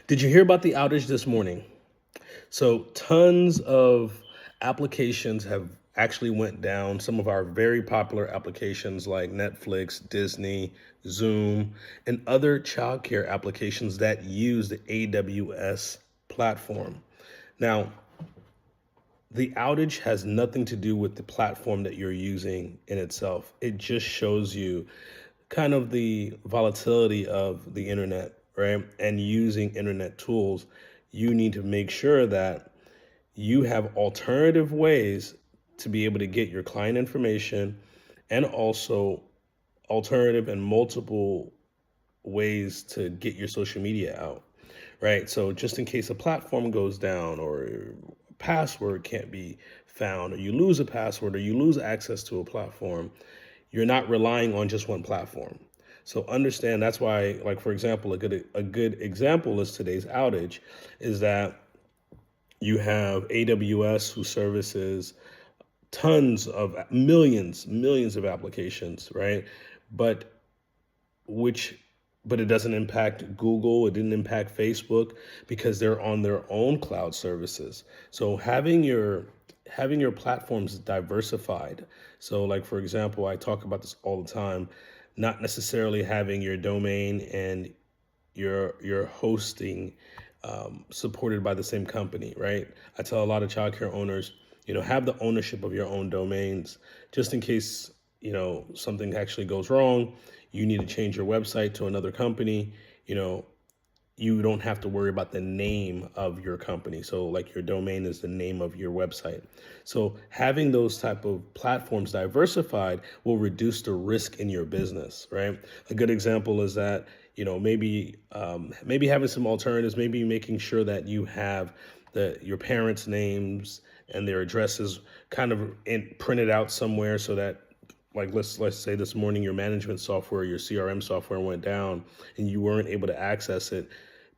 Did you hear about the outage this morning? So tons of applications have actually went down. Some of our very popular applications like Netflix, Disney, Zoom, and other childcare applications that use the AWS platform. Now, the outage has nothing to do with the platform that you're using in itself. It just shows you kind of the volatility of the internet, right? And using internet tools, you need to make sure that you have alternative ways to be able to get your client information and also alternative and multiple ways to get your social media out, right? So just in case a platform goes down or a password can't be found, or you lose a password, or you lose access to a platform, you're not relying on just one platform. So understand that's why, like for example, a good example is today's outage, is that you have AWS who services tons of millions of applications, right? But which but it doesn't impact Google, it didn't impact Facebook because they're on their own cloud services. So having your platforms diversified. So like for example, I talk about this all the time, not necessarily having your domain and your hosting supported by the same company, right? I tell a lot of childcare owners, have the ownership of your own domains just in case, something actually goes wrong. You need to change your website to another company. You know, you don't have to worry about the name of your company. So like your domain is the name of your website. So having those type of platforms diversified will reduce the risk in your business, right? A good example is that, maybe having some alternatives, maybe making sure that you have your parents' names and their addresses kind of printed out somewhere so that, like, let's say this morning your management software, your CRM software went down and you weren't able to access it.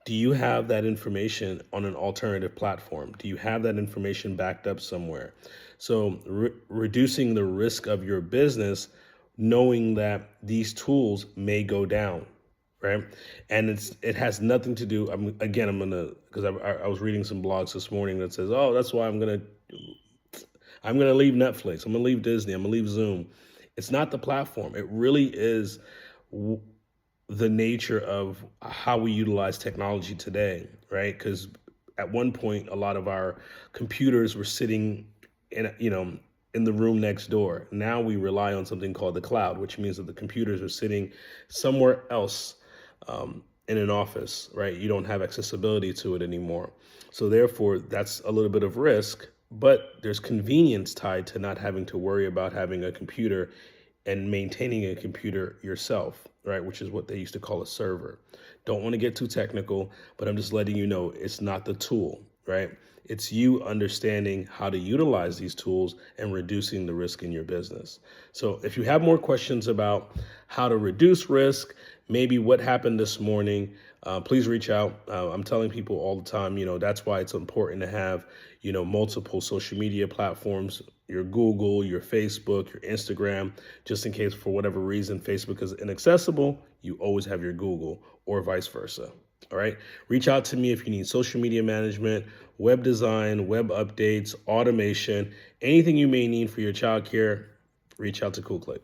Do you have that information on an alternative platform? Do you have that information backed up somewhere? So reducing the risk of your business, knowing that these tools may go down, right? And it has nothing to do. I'm gonna, because I was reading some blogs this morning that says, oh, that's why I'm gonna leave Netflix. I'm gonna leave Disney. I'm gonna leave Zoom. It's not the platform. It really is the nature of how we utilize technology today, right? Because at one point, a lot of our computers were sitting in the room next door. Now we rely on something called the cloud, which means that the computers are sitting somewhere else in an office, right? You don't have accessibility to it anymore. So therefore, that's a little bit of risk, but there's convenience tied to not having to worry about having a computer and maintaining a computer yourself, right? Which is what they used to call a server. Don't want to get too technical, but I'm just letting you know it's not the tool, right? It's you understanding how to utilize these tools and reducing the risk in your business. So if you have more questions about how to reduce risk, maybe what happened this morning, please reach out. I'm telling people all the time, that's why it's important to have, multiple social media platforms, your Google, your Facebook, your Instagram, just in case for whatever reason Facebook is inaccessible, you always have your Google or vice versa. All right. Reach out to me if you need social media management, web design, web updates, automation, anything you may need for your childcare. Reach out to Clique.